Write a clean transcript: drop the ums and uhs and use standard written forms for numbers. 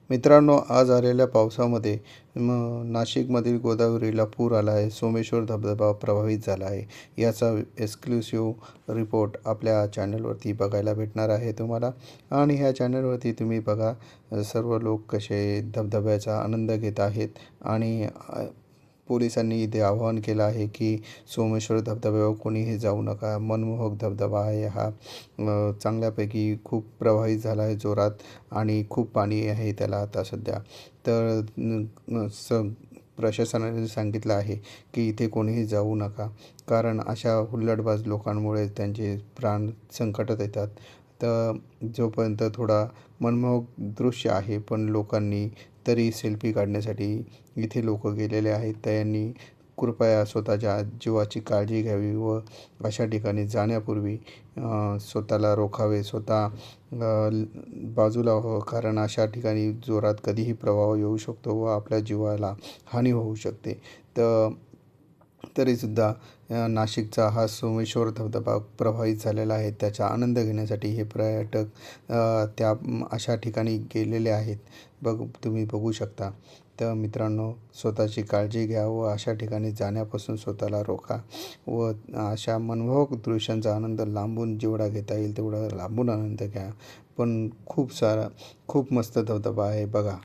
मित्रांनो, आज आलेल्या पावसामध्ये नाशिकमधील गोदावरीला पूर आला आहे. सोमेश्वर धबधबा प्रभावित झाला आहे. याचा एक्सक्लुसिव्ह रिपोर्ट आपल्या चॅनलवरती बघायला भेटणार आहे तुम्हाला. आणि ह्या चॅनलवरती तुम्ही बघा, सर्व लोक कसे धबधब्याचा आनंद घेत आहेत. आणि पोलिसांनी इथे आवाहन केलं आहे की सोमेश्वर धबधब्यावर कोणीही जाऊ नका. मनमोहक धबधबा आहे हा. चांगल्यापैकी खूप प्रवाहित झाला आहे जोरात आणि खूप पाणी आहे त्याला आता सध्या. तर प्रशासनाने सांगितलं आहे की इथे कोणीही जाऊ नका, कारण अशा हुल्लडबाज लोकांमुळे त्यांचे प्राण संकटात येतात. तर जोपर्यंत थोडा मनमोहक दृश्य आहे, पण लोकांनी तरी सेल्फी काढण्यासाठी इथे लोक गेलेले आहेत. त्यांनी कृपया स्वतःच्या जीवाची काळजी घ्यावी व अशा ठिकाणी जाण्यापूर्वी स्वतःला रोखावे, स्वतः बाजूला व्हावं, कारण अशा ठिकाणी जोरात कधीही प्रवाह येऊ शकतो व आपल्या जीवाला हानी होऊ शकते. तर तरीसुद्धा नाशिकचा हा सोमेश्वर धबधबा प्रभावित झालेला आहे. त्याचा आनंद घेण्यासाठी हे पर्यटक त्या अशा ठिकाणी गेलेले आहेत. तुम्ही बघू शकता. तर मित्रांनो, स्वतःची काळजी घ्या व अशा ठिकाणी जाण्यापासून स्वतःला रोखा व अशा मनमोहक दृश्यांचा आनंद लांबून जेवढा घेता येईल तेवढा लांबून आनंद घ्या. पण खूप मस्त धबधबा आहे बघा.